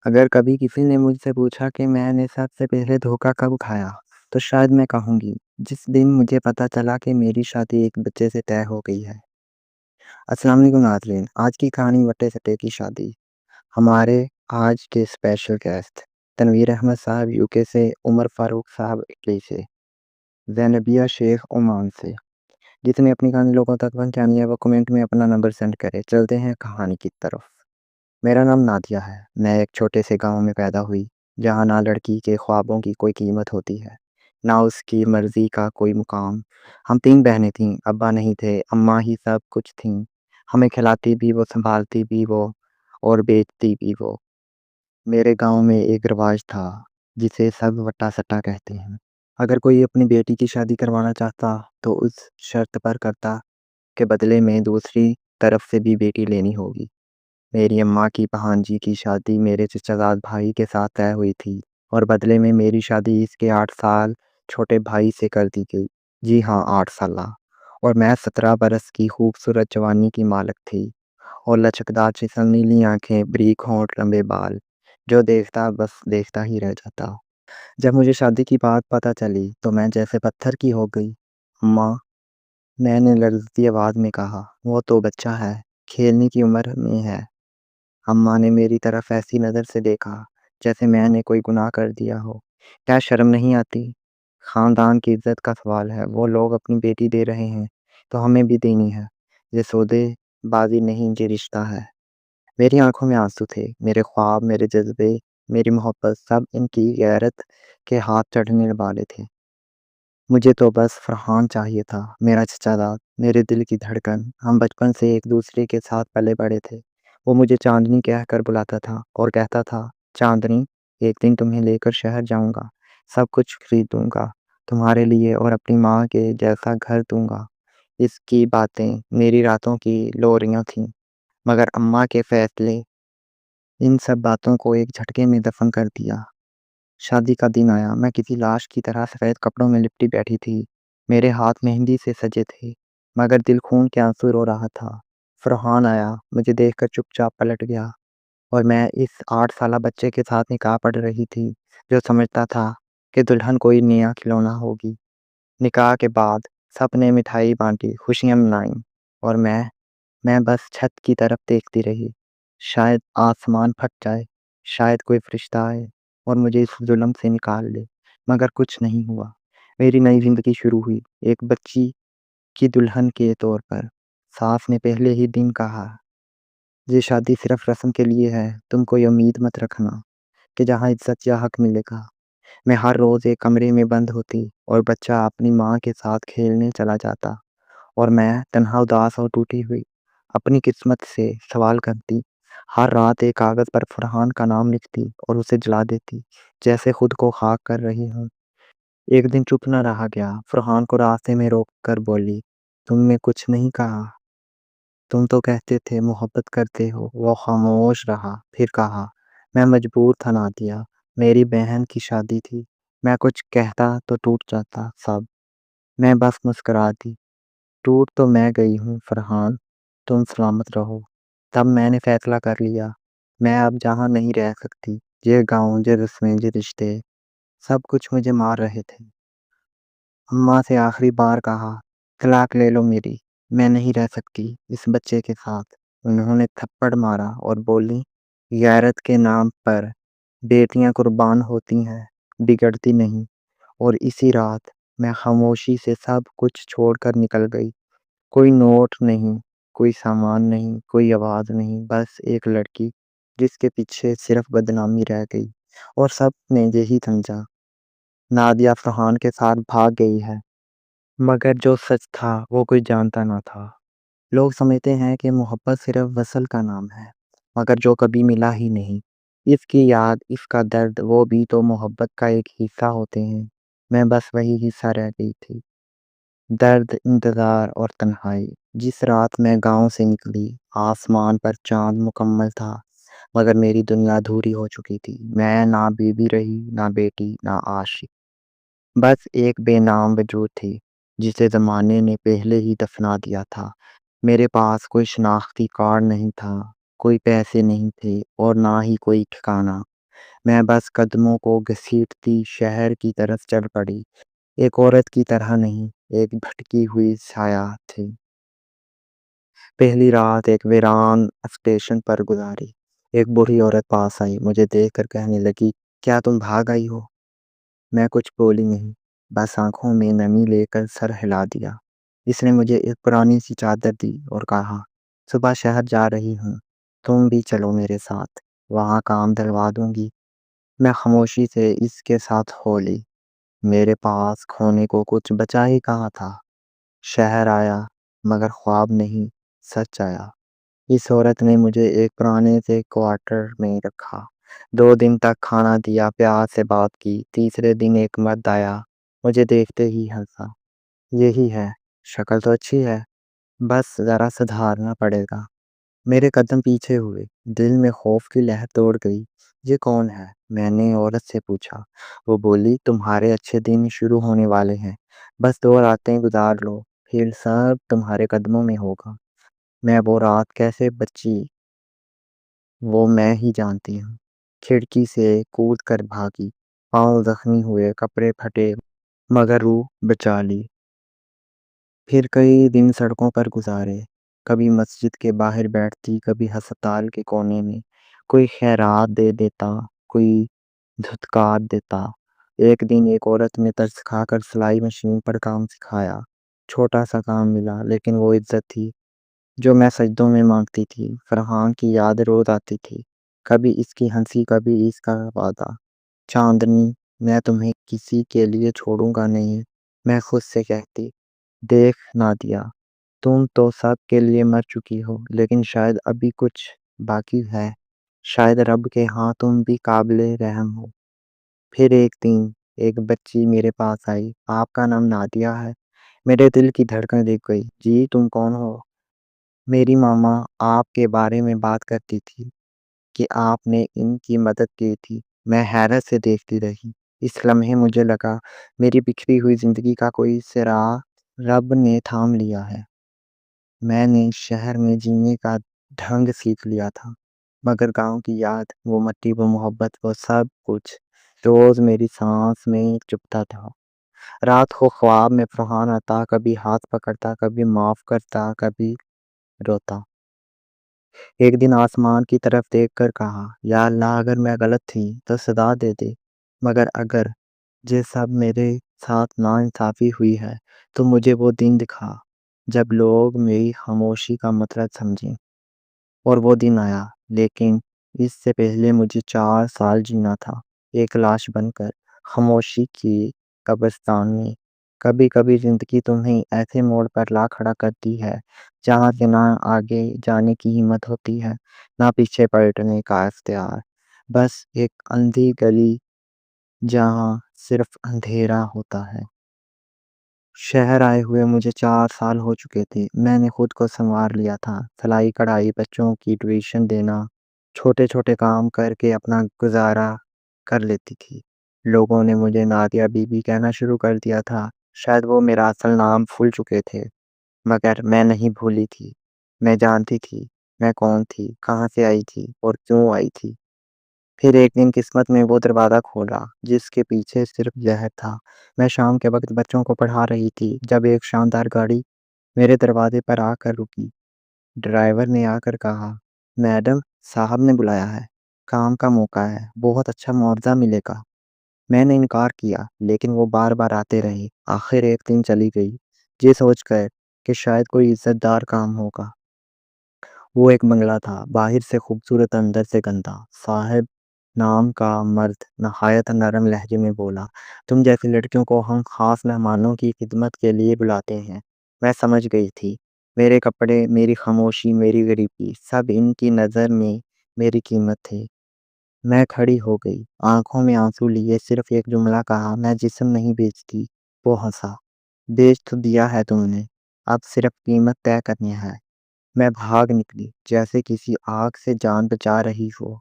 اگر کبھی کسی نے مجھ سے پوچھا کہ میں نے سب سے پہلے دھوکہ کب کھایا تو شاید میں کہوں گی جس دن مجھے پتا چلا کہ میری شادی ایک بچے سے طے ہو گئی ہے۔ السلام علیکم ناظرین، آج کی کہانی وٹے سٹے کی شادی۔ ہمارے آج کے اسپیشل گیسٹ تنویر احمد صاحب یو کے سے، عمر فاروق صاحب اٹلی سے، زینبیہ شیخ عمان سے۔ جس نے اپنی کہانی لوگوں تک پہنچانی ہے وہ کمنٹ میں اپنا نمبر سینڈ کرے۔ چلتے ہیں کہانی کی طرف۔ میرا نام نادیہ ہے۔ میں ایک چھوٹے سے گاؤں میں پیدا ہوئی جہاں نہ لڑکی کے خوابوں کی کوئی قیمت ہوتی ہے نہ اس کی مرضی کا کوئی مقام۔ ہم 3 بہنیں تھیں، ابا نہیں تھے، اماں ہی سب کچھ تھیں۔ ہمیں کھلاتی بھی وہ، سنبھالتی بھی وہ اور بیچتی بھی وہ۔ میرے گاؤں میں ایک رواج تھا جسے سب وٹا سٹا کہتے ہیں۔ اگر کوئی اپنی بیٹی کی شادی کروانا چاہتا تو اس شرط پر کرتا کہ بدلے میں دوسری طرف سے بھی بیٹی لینی ہوگی۔ میری اماں کی بھانجی کی شادی میرے چچا زاد بھائی کے ساتھ طے ہوئی تھی اور بدلے میں میری شادی اس کے 8 سال چھوٹے بھائی سے کر دی گئی۔ جی ہاں، 8 سالہ۔ اور میں 17 برس کی خوبصورت جوانی کی مالک تھی اور لچکدار جسم، نیلی آنکھیں، بریک ہونٹ، لمبے بال، جو دیکھتا بس دیکھتا ہی رہ جاتا۔ جب مجھے شادی کی بات پتہ چلی تو میں جیسے پتھر کی ہو گئی۔ اماں، میں نے لرزتی آواز میں کہا، وہ تو بچہ ہے، کھیلنے کی عمر میں ہے۔ اماں نے میری طرف ایسی نظر سے دیکھا جیسے میں نے کوئی گناہ کر دیا ہو۔ کیا شرم نہیں آتی؟ خاندان کی عزت کا سوال ہے، وہ لوگ اپنی بیٹی دے رہے ہیں تو ہمیں بھی دینی ہے۔ یہ سودے بازی نہیں، یہ رشتہ ہے۔ میری آنکھوں میں آنسو تھے، میرے خواب، میرے جذبے، میری محبت، سب ان کی غیرت کے ہاتھ چڑھنے والے تھے۔ مجھے تو بس فرحان چاہیے تھا، میرا چچا داد، میرے دل کی دھڑکن۔ ہم بچپن سے ایک دوسرے کے ساتھ پلے بڑے تھے۔ وہ مجھے چاندنی کہہ کر بلاتا تھا اور کہتا تھا، چاندنی، ایک دن تمہیں لے کر شہر جاؤں گا، سب کچھ خرید دوں گا تمہارے لیے اور اپنی ماں کے جیسا گھر دوں گا۔ اس کی باتیں میری راتوں کی لوریاں تھیں، مگر اماں کے فیصلے ان سب باتوں کو ایک جھٹکے میں دفن کر دیا۔ شادی کا دن آیا، میں کسی لاش کی طرح سفید کپڑوں میں لپٹی بیٹھی تھی۔ میرے ہاتھ مہندی سے سجے تھے مگر دل خون کے آنسو رو رہا تھا۔ فرحان آیا، مجھے دیکھ کر چپ چاپ پلٹ گیا اور میں اس 8 سالہ بچے کے ساتھ نکاح پڑھ رہی تھی جو سمجھتا تھا کہ دلہن کوئی نیا کھلونا ہوگی۔ نکاح کے بعد سب نے مٹھائی بانٹی، خوشیاں منائیں اور میں بس چھت کی طرف دیکھتی رہی۔ شاید آسمان پھٹ جائے، شاید کوئی فرشتہ آئے اور مجھے اس ظلم سے نکال لے، مگر کچھ نہیں ہوا۔ میری نئی زندگی شروع ہوئی، ایک بچی کی دلہن کے طور پر۔ ساس نے پہلے ہی دن کہا، یہ شادی صرف رسم کے لیے ہے، تم کوئی امید مت رکھنا کہ جہاں عزت یا حق ملے گا۔ میں ہر روز ایک کمرے میں بند ہوتی اور بچہ اپنی ماں کے ساتھ کھیلنے چلا جاتا اور میں تنہا، اداس اور ٹوٹی ہوئی اپنی قسمت سے سوال کرتی۔ ہر رات ایک کاغذ پر فرحان کا نام لکھتی اور اسے جلا دیتی جیسے خود کو خاک کر رہی ہوں۔ ایک دن چپ نہ رہا گیا، فرحان کو راستے میں روک کر بولی، تم نے کچھ نہیں کہا، تم تو کہتے تھے محبت کرتے ہو۔ وہ خاموش رہا، پھر کہا، میں مجبور تھا نادیہ، میری بہن کی شادی تھی، میں کچھ کہتا تو ٹوٹ جاتا سب۔ میں بس مسکراتی، ٹوٹ تو میں گئی ہوں فرحان، تم سلامت رہو۔ تب میں نے فیصلہ کر لیا، میں اب جہاں نہیں رہ سکتی۔ یہ گاؤں، یہ رسمیں، یہ رشتے، سب کچھ مجھے مار رہے تھے۔ اماں سے آخری بار کہا، طلاق لے لو میری، میں نہیں رہ سکتی اس بچے کے ساتھ۔ انہوں نے تھپڑ مارا اور بولی، غیرت کے نام پر بیٹیاں قربان ہوتی ہیں، بگڑتی نہیں۔ اور اسی رات میں خاموشی سے سب کچھ چھوڑ کر نکل گئی۔ کوئی نوٹ نہیں، کوئی سامان نہیں، کوئی آواز نہیں، بس ایک لڑکی جس کے پیچھے صرف بدنامی رہ گئی اور سب نے یہی سمجھا، نادیہ فرحان کے ساتھ بھاگ گئی ہے۔ مگر جو سچ تھا وہ کوئی جانتا نہ تھا۔ لوگ سمجھتے ہیں کہ محبت صرف وصل کا نام ہے، مگر جو کبھی ملا ہی نہیں، اس کی یاد، اس کا درد، وہ بھی تو محبت کا ایک حصہ ہوتے ہیں۔ میں بس وہی حصہ رہ گئی تھی، درد، انتظار اور تنہائی۔ جس رات میں گاؤں سے نکلی، آسمان پر چاند مکمل تھا مگر میری دنیا ادھوری ہو چکی تھی۔ میں نہ بیوی رہی، نہ بیٹی، نہ عاشق، بس ایک بے نام وجود تھی جسے زمانے نے پہلے ہی دفنا دیا تھا۔ میرے پاس کوئی شناختی کارڈ نہیں تھا، کوئی پیسے نہیں تھے اور نہ ہی کوئی ٹھکانا۔ میں بس قدموں کو گھسیٹتی شہر کی طرف چل پڑی، ایک عورت کی طرح نہیں، ایک بھٹکی ہوئی سایہ تھی۔ پہلی رات ایک ویران اسٹیشن پر گزاری۔ ایک بوڑھی عورت پاس آئی، مجھے دیکھ کر کہنے لگی، کیا تم بھاگ آئی ہو؟ میں کچھ بولی نہیں، بس آنکھوں میں نمی لے کر سر ہلا دیا۔ اس نے مجھے ایک پرانی سی چادر دی اور کہا، صبح شہر جا رہی ہوں، تم بھی چلو میرے ساتھ، وہاں کام دلوا دوں گی۔ میں خاموشی سے اس کے ساتھ ہو لی۔ میرے پاس کھونے کو کچھ بچا ہی کہاں تھا۔ شہر آیا، مگر خواب نہیں، سچ آیا۔ اس عورت نے مجھے ایک پرانے سے کوارٹر میں رکھا، 2 دن تک کھانا دیا، پیار سے بات کی۔ تیسرے دن ایک مرد آیا، مجھے دیکھتے ہی ہنسا، یہی ہے، شکل تو اچھی ہے، بس ذرا سدھارنا پڑے گا۔ میرے قدم پیچھے ہوئے، دل میں خوف کی لہر دوڑ گئی۔ یہ کون ہے؟ میں نے عورت سے پوچھا۔ وہ بولی، تمہارے اچھے دن شروع ہونے والے ہیں، بس 2 راتیں گزار لو، پھر سب تمہارے قدموں میں ہوگا۔ میں وہ رات کیسے بچی وہ میں ہی جانتی ہوں۔ کھڑکی سے کود کر بھاگی، پاؤں زخمی ہوئے، کپڑے پھٹے، مگر روح بچا لی۔ پھر کئی دن سڑکوں پر گزارے، کبھی مسجد کے باہر بیٹھتی، کبھی ہسپتال کے کونے میں، کوئی خیرات دے دیتا، کوئی دھتکار دیتا۔ ایک دن ایک عورت نے ترس کھا کر سلائی مشین پر کام سکھایا۔ چھوٹا سا کام ملا، لیکن وہ عزت تھی جو میں سجدوں میں مانگتی تھی۔ فرحان کی یاد روز آتی تھی، کبھی اس کی ہنسی، کبھی اس کا وعدہ، چاندنی، میں تمہیں کسی کے لیے چھوڑوں گا نہیں۔ میں خود سے کہتی، دیکھ نادیہ، تم تو سب کے لیے مر چکی ہو، لیکن شاید ابھی کچھ باقی ہے، شاید رب کے ہاں تم بھی قابل رحم ہو۔ پھر ایک دن ایک بچی میرے پاس آئی، آپ کا نام نادیہ ہے؟ میرے دل کی دھڑکن رک گئی۔ جی، تم کون ہو؟ میری ماما آپ کے بارے میں بات کرتی تھی کہ آپ نے ان کی مدد کی تھی۔ میں حیرت سے دیکھتی رہی۔ اس لمحے مجھے لگا میری بکھری ہوئی زندگی کا کوئی سراغ رب نے تھام لیا ہے۔ میں نے شہر میں جینے کا ڈھنگ سیکھ لیا تھا، مگر گاؤں کی یاد، وہ مٹی، وہ محبت، وہ سب کچھ روز میری سانس میں چپتا تھا۔ رات کو خواب میں فرحان آتا، کبھی ہاتھ پکڑتا، کبھی معاف کرتا، کبھی روتا۔ ایک دن آسمان کی طرف دیکھ کر کہا، یا اللہ، اگر میں غلط تھی تو سزا دے دے، مگر اگر یہ سب میرے ساتھ ناانصافی ہوئی ہے تو مجھے وہ دن دکھا جب لوگ میری خاموشی کا مطلب سمجھیں۔ اور وہ دن آیا، لیکن اس سے پہلے مجھے 4 سال جینا تھا، ایک لاش بن کر، خاموشی کی قبرستان میں۔ کبھی کبھی زندگی تمہیں ایسے موڑ پر لا کھڑا کرتی ہے جہاں سے نہ آگے جانے کی ہمت ہوتی ہے، نہ پیچھے پلٹنے کا اختیار، بس ایک اندھی گلی جہاں صرف اندھیرا ہوتا ہے۔ شہر آئے ہوئے مجھے 4 سال ہو چکے تھے۔ میں نے خود کو سنوار لیا تھا، سلائی کڑھائی، بچوں کی ٹیوشن دینا، چھوٹے چھوٹے کام کر کے اپنا گزارا کر لیتی تھی۔ لوگوں نے مجھے نادیہ بی بی کہنا شروع کر دیا تھا، شاید وہ میرا اصل نام بھول چکے تھے، مگر میں نہیں بھولی تھی۔ میں جانتی تھی میں کون تھی، کہاں سے آئی تھی اور کیوں آئی تھی۔ پھر ایک دن قسمت نے وہ دروازہ کھولا جس کے پیچھے صرف زہر تھا۔ میں شام کے وقت بچوں کو پڑھا رہی تھی جب ایک شاندار گاڑی میرے دروازے پر آ کر رکی۔ ڈرائیور نے آ کر کہا، میڈم، صاحب نے بلایا ہے، کام کا موقع ہے، بہت اچھا معاوضہ ملے گا۔ میں نے انکار کیا، لیکن وہ بار بار آتے رہے۔ آخر ایک دن چلی گئی، یہ سوچ کر کہ شاید کوئی عزت دار کام ہوگا۔ وہ ایک بنگلہ تھا، باہر سے خوبصورت، اندر سے گندا۔ صاحب نام کا مرد نہایت نرم لہجے میں بولا، تم جیسی لڑکیوں کو ہم خاص مہمانوں کی خدمت کے لیے بلاتے ہیں۔ میں سمجھ گئی تھی، میرے کپڑے، میری خاموشی، میری غریبی، سب ان کی نظر میں میری قیمت تھے۔ میں کھڑی ہو گئی، آنکھوں میں آنسو لیے، صرف ایک جملہ کہا، میں جسم نہیں بیچتی۔ وہ ہنسا، بیچ تو دیا ہے تم نے، اب صرف قیمت طے کرنی ہے۔ میں بھاگ نکلی جیسے کسی آگ سے جان بچا رہی ہو۔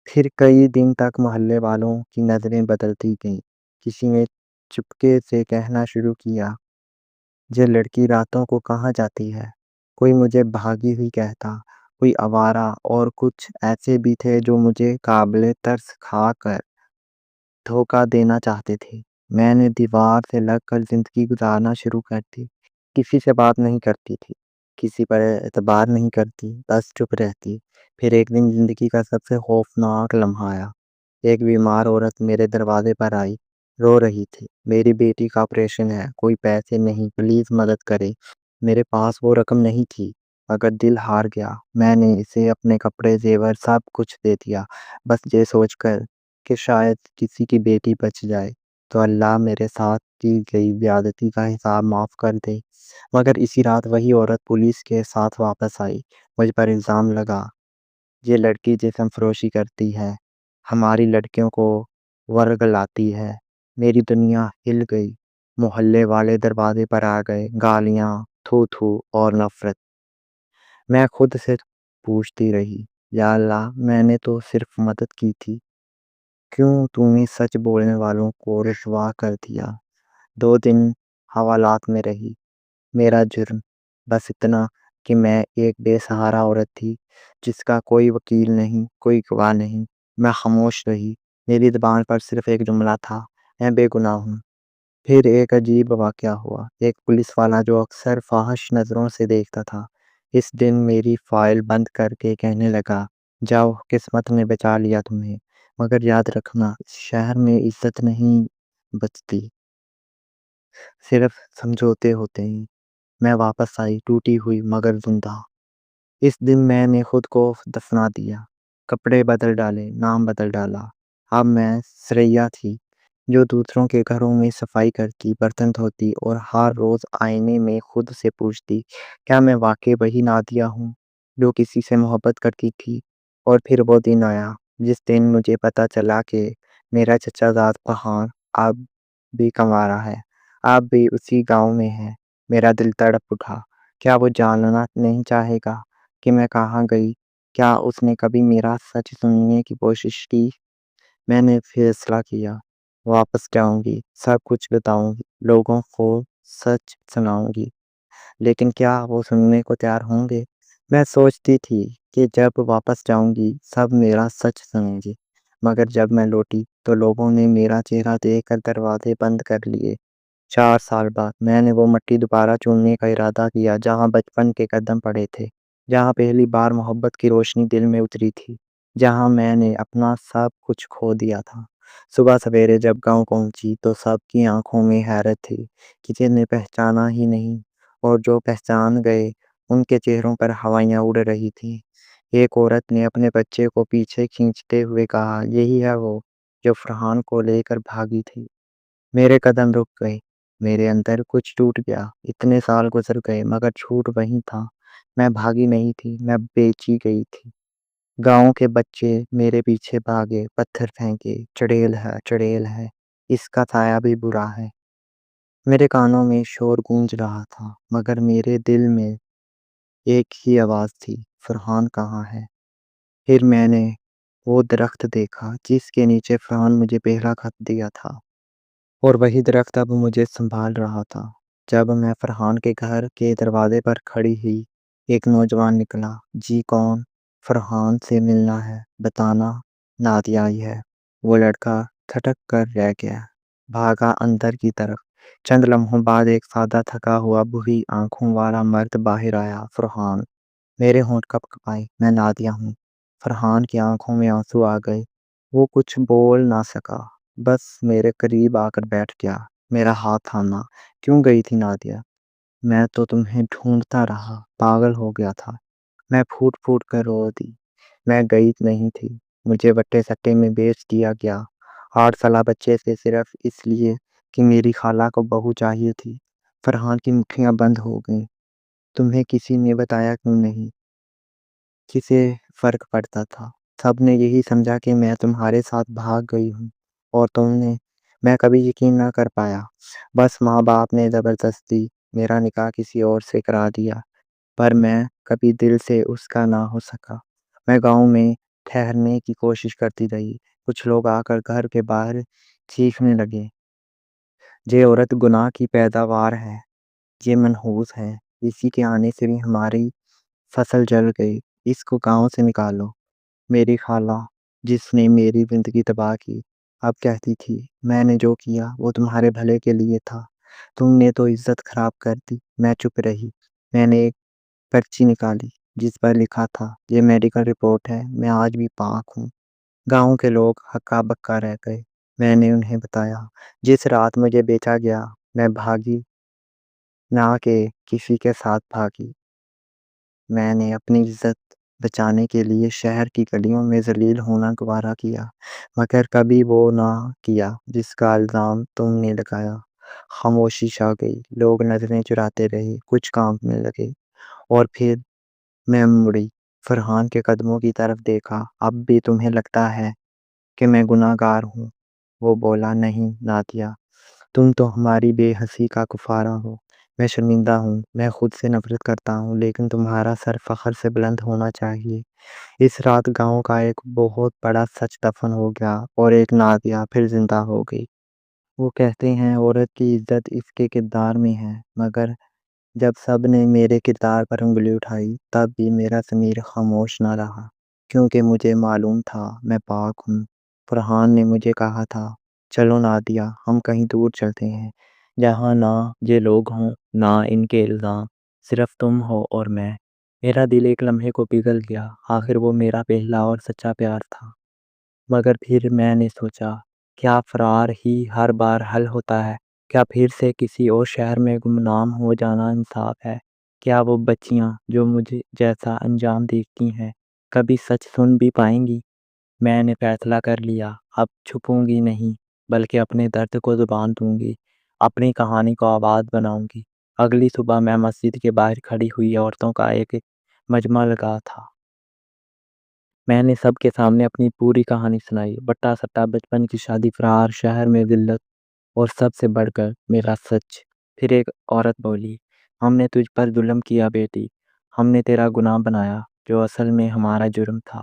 پھر کئی دن تک محلے والوں کی نظریں بدلتی گئیں۔ کسی نے چپکے سے کہنا شروع کیا، یہ لڑکی راتوں کو کہاں جاتی ہے؟ کوئی مجھے بھاگی ہوئی کہتا، کوئی آوارہ اور کچھ ایسے بھی تھے جو مجھے قابل ترس کھا کر دھوکہ دینا چاہتے تھے۔ میں نے دیوار سے لگ کر زندگی گزارنا شروع کر دی۔ کسی سے بات نہیں کرتی تھی، کسی پر اعتبار نہیں کرتی، بس چپ رہتی۔ پھر ایک دن زندگی کا سب سے خوفناک لمحہ آیا۔ ایک بیمار عورت میرے دروازے پر آئی، رو رہی تھی، میری بیٹی کا آپریشن ہے، کوئی پیسے نہیں، پلیز مدد کرے۔ میرے پاس وہ رقم نہیں تھی مگر دل ہار گیا۔ میں نے اسے اپنے کپڑے، زیور سب کچھ دے دیا، بس یہ سوچ کر کہ شاید کسی کی بیٹی بچ جائے تو اللہ میرے ساتھ کی گئی زیادتی کا حساب معاف کر دے۔ مگر اسی رات وہی عورت پولیس کے ساتھ واپس آئی۔ مجھ پر الزام لگا، یہ لڑکی جسم فروشی کرتی ہے، ہماری لڑکیوں کو ورگلاتی ہے۔ میری دنیا ہل گئی۔ محلے والے دروازے پر آ گئے، گالیاں، تھو تھو اور نفرت۔ میں خود سے پوچھتی رہی، یا اللہ، میں نے تو صرف مدد کی تھی، کیوں تو نے سچ بولنے والوں کو رسوا کر دیا؟ 2 دن حوالات میں رہی۔ میرا جرم بس اتنا کہ میں ایک بے سہارا عورت تھی جس کا کوئی وکیل نہیں، کوئی گواہ نہیں۔ میں خاموش رہی۔ میری زبان پر صرف ایک جملہ تھا، میں بے گناہ ہوں۔ پھر ایک عجیب واقعہ ہوا۔ ایک پولیس والا جو اکثر فاحش نظروں سے دیکھتا تھا، اس دن میری فائل بند کر کے کہنے لگا، جاؤ، قسمت نے بچا لیا تمہیں، مگر یاد رکھنا، اس شہر میں عزت نہیں بچتی، صرف سمجھوتے ہوتے ہیں۔ میں واپس آئی، ٹوٹی ہوئی مگر زندہ۔ اس دن میں نے خود کو دفنا دیا، کپڑے بدل ڈالے، نام بدل ڈالا۔ اب میں سریا تھی جو دوسروں کے گھروں میں صفائی کرتی، برتن دھوتی اور ہر روز آئینے میں خود سے پوچھتی، کیا میں واقعی وہی نادیہ ہوں جو کسی سے محبت کرتی تھی؟ اور پھر وہ دن آیا جس دن مجھے پتا چلا کہ میرا چچا زاد فرحان اب بھی کنوارا ہے، اب بھی اسی گاؤں میں ہے۔ میرا دل تڑپ اٹھا۔ کیا وہ جاننا نہیں چاہے گا کہ میں کہاں گئی؟ کیا اس نے کبھی میرا سچ سننے کی کوشش کی؟ میں نے فیصلہ کیا، واپس جاؤں گی، سب کچھ بتاؤں گی، لوگوں کو سچ سناؤں گی۔ لیکن کیا وہ سننے کو تیار ہوں گے؟ میں سوچتی تھی کہ جب واپس جاؤں گی سب میرا سچ سنیں گے، مگر جب میں لوٹی تو لوگوں نے میرا چہرہ دیکھ کر دروازے بند کر لیے۔ 4 سال بعد میں نے وہ مٹی دوبارہ چوننے کا ارادہ کیا جہاں بچپن کے قدم پڑے تھے، جہاں پہلی بار محبت کی روشنی دل میں اتری تھی، جہاں میں نے اپنا سب کچھ کھو دیا تھا۔ صبح سویرے جب گاؤں پہنچی تو سب کی آنکھوں میں حیرت تھی، کسی نے پہچانا ہی نہیں، اور جو پہچان گئے ان کے چہروں پر ہوائیاں اڑ رہی تھیں۔ ایک عورت نے اپنے بچے کو پیچھے کھینچتے ہوئے کہا، یہی ہے وہ جو فرحان کو لے کر بھاگی تھی۔ میرے قدم رک گئے، میرے اندر کچھ ٹوٹ گیا۔ اتنے سال گزر گئے مگر جھوٹ وہی تھا، میں بھاگی نہیں تھی، میں بیچی گئی تھی۔ گاؤں کے بچے میرے پیچھے بھاگے، پتھر پھینکے، چڑیل ہے، چڑیل ہے، اس کا سایہ بھی برا ہے۔ میرے کانوں میں شور گونج رہا تھا مگر میرے دل میں ایک ہی آواز تھی، فرحان کہاں ہے؟ پھر میں نے وہ درخت دیکھا جس کے نیچے فرحان مجھے پہلا خط دیا تھا، اور وہی درخت اب مجھے سنبھال رہا تھا۔ جب میں فرحان کے گھر کے دروازے پر کھڑی ہوئی، ایک نوجوان نکلا، جی کون؟ فرحان سے ملنا ہے، بتانا نادیہ آئی ہے۔ وہ لڑکا تھٹک کر رہ گیا، بھاگا اندر کی طرف۔ چند لمحوں بعد ایک سادہ تھکا ہوا بھوری آنکھوں والا مرد باہر آیا، فرحان۔ میرے ہونٹ کپ کپائے، میں نادیہ ہوں۔ فرحان کی آنکھوں میں آنسو آ گئے، وہ کچھ بول نہ سکا، بس میرے قریب آ کر بیٹھ گیا، میرا ہاتھ تھاما۔ کیوں گئی تھی نادیہ؟ میں تو تمہیں ڈھونڈتا رہا، پاگل ہو گیا تھا۔ میں پھوٹ پھوٹ کر رو دی۔ میں گئی نہیں تھی، مجھے بٹے سٹے میں بیچ دیا گیا، 8 سالہ بچے سے، صرف اس لیے کہ میری خالہ کو بہو چاہیے تھی۔ فرحان کی مٹھیاں بند ہو گئیں۔ تمہیں کسی نے بتایا کیوں نہیں؟ کسے فرق پڑتا تھا؟ سب نے یہی سمجھا کہ میں تمہارے ساتھ بھاگ گئی ہوں، اور تم نے؟ میں کبھی یقین نہ کر پایا۔ بس ماں باپ نے زبردستی میرا نکاح کسی اور سے کرا دیا، پر میں کبھی دل سے اس کا نہ ہو سکا۔ میں گاؤں میں ٹھہرنے کی کوشش کرتی رہی۔ کچھ لوگ آ کر گھر کے باہر چیخنے لگے، یہ عورت گناہ کی پیداوار ہے، یہ منحوس ہے، اسی کے آنے سے بھی ہماری فصل جل گئی۔ اس کو گاؤں سے نکالو۔ میری خالہ، جس نے میری زندگی تباہ کی، اب کہتی تھی میں نے جو کیا وہ تمہارے بھلے کے لیے تھا، تم نے تو عزت خراب کر دی۔ میں چپ رہی۔ میں نے ایک پرچی نکالی جس پر لکھا تھا یہ میڈیکل رپورٹ ہے، میں آج بھی پاک ہوں۔ گاؤں کے لوگ ہکا بکا رہ گئے۔ میں نے انہیں بتایا جس رات مجھے بیچا گیا میں بھاگی نہ کہ کسی کے ساتھ بھاگی۔ میں نے اپنی عزت بچانے کے لیے شہر کی گلیوں میں ذلیل ہونا گوارا کیا، مگر کبھی وہ نہ کیا جس کا الزام تم نے لگایا۔ خاموشی چھا گئی، لوگ نظریں چراتے رہے، کچھ کام میں لگے، اور پھر میں مڑی، فرحان کے قدموں کی طرف دیکھا۔ اب بھی تمہیں لگتا ہے کہ میں گناہ گار ہوں؟ وہ بولا، نہیں نادیہ، تم تو ہماری بے حسی کا کفارہ ہو۔ میں شرمندہ ہوں، میں خود سے نفرت کرتا ہوں، لیکن تمہارا سر فخر سے بلند ہونا چاہیے۔ اس رات گاؤں کا ایک بہت بڑا سچ دفن ہو گیا اور ایک نادیہ پھر زندہ ہو گئی۔ وہ کہتے ہیں عورت کی عزت اس کے کردار میں ہے، مگر جب سب نے میرے کردار پر انگلی اٹھائی تب بھی میرا ضمیر خاموش نہ رہا، کیونکہ مجھے معلوم تھا میں پاک ہوں۔ فرحان نے مجھے کہا تھا چلو نادیہ، ہم کہیں دور چلتے ہیں، جہاں نہ یہ لوگ ہوں نہ ان کے الزام، صرف تم ہو اور میں۔ میرا دل ایک لمحے کو پگھل گیا، آخر وہ میرا پہلا اور سچا پیار تھا۔ مگر پھر میں نے سوچا، کیا فرار ہی ہر بار حل ہوتا ہے؟ کیا پھر سے کسی اور شہر میں گمنام ہو جانا انصاف ہے؟ کیا وہ بچیاں جو مجھے جیسا انجام دیکھتی ہیں کبھی سچ سن بھی پائیں گی؟ میں نے فیصلہ کر لیا، اب چھپوں گی نہیں، بلکہ اپنے درد کو زبان دوں گی، اپنی کہانی کو آواز بناؤں گی۔ اگلی صبح میں مسجد کے باہر کھڑی ہوئی عورتوں کا ایک مجمع لگا تھا۔ میں نے سب کے سامنے اپنی پوری کہانی سنائی، بٹا سٹا، بچپن کی شادی، فرار، شہر میں ذلت، اور سب سے بڑھ کر میرا سچ۔ پھر ایک عورت بولی، ہم نے تجھ پر ظلم کیا بیٹی، ہم نے تیرا گناہ بنایا جو اصل میں ہمارا جرم تھا۔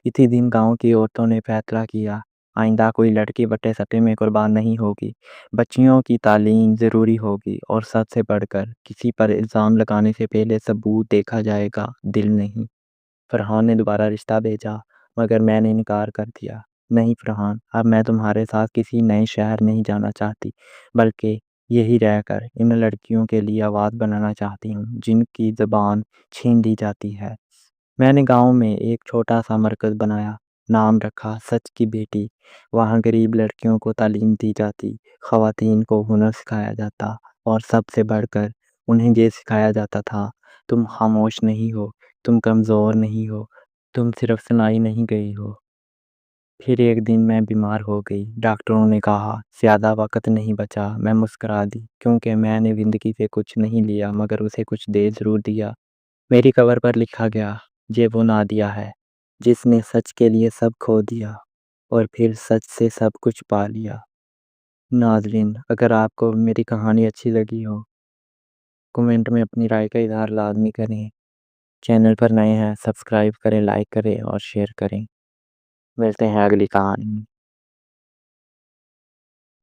اسی دن گاؤں کی عورتوں نے فیصلہ کیا، آئندہ کوئی لڑکی بٹے سٹے میں قربان نہیں ہوگی، بچیوں کی تعلیم ضروری ہوگی، اور سب سے بڑھ کر کسی پر الزام لگانے سے پہلے ثبوت دیکھا جائے گا، دل نہیں۔ فرحان نے دوبارہ رشتہ بھیجا، مگر میں نے انکار کر دیا۔ نہیں فرحان، اب میں تمہارے ساتھ کسی نئے شہر نہیں جانا چاہتی، بلکہ یہی رہ کر ان لڑکیوں کے لیے آواز بنانا چاہتی ہوں جن کی زبان چھین لی جاتی ہے۔ میں نے گاؤں میں ایک چھوٹا سا مرکز بنایا، نام رکھا سچ کی بیٹی۔ وہاں غریب لڑکیوں کو تعلیم دی جاتی، خواتین کو ہنر سکھایا جاتا، اور سب سے بڑھ کر انہیں یہ سکھایا جاتا تھا تم خاموش نہیں ہو، تم کمزور نہیں ہو، تم صرف سنائی نہیں گئی ہو۔ پھر ایک دن میں بیمار ہو گئی، ڈاکٹروں نے کہا زیادہ وقت نہیں بچا۔ میں مسکرا دی، کیونکہ میں نے زندگی سے کچھ نہیں لیا مگر اسے کچھ دے ضرور دیا۔ میری قبر پر لکھا گیا، یہ وہ نادیہ ہے جس نے سچ کے لیے سب کھو دیا اور پھر سچ سے سب کچھ پا لیا۔ ناظرین، اگر آپ کو میری کہانی اچھی لگی ہو، کمنٹ میں اپنی رائے کا اظہار لازمی کریں۔ چینل پر نئے ہیں، سبسکرائب کریں، لائک کریں اور شیئر کریں۔ ملتے ہیں اگلی کہانی میں۔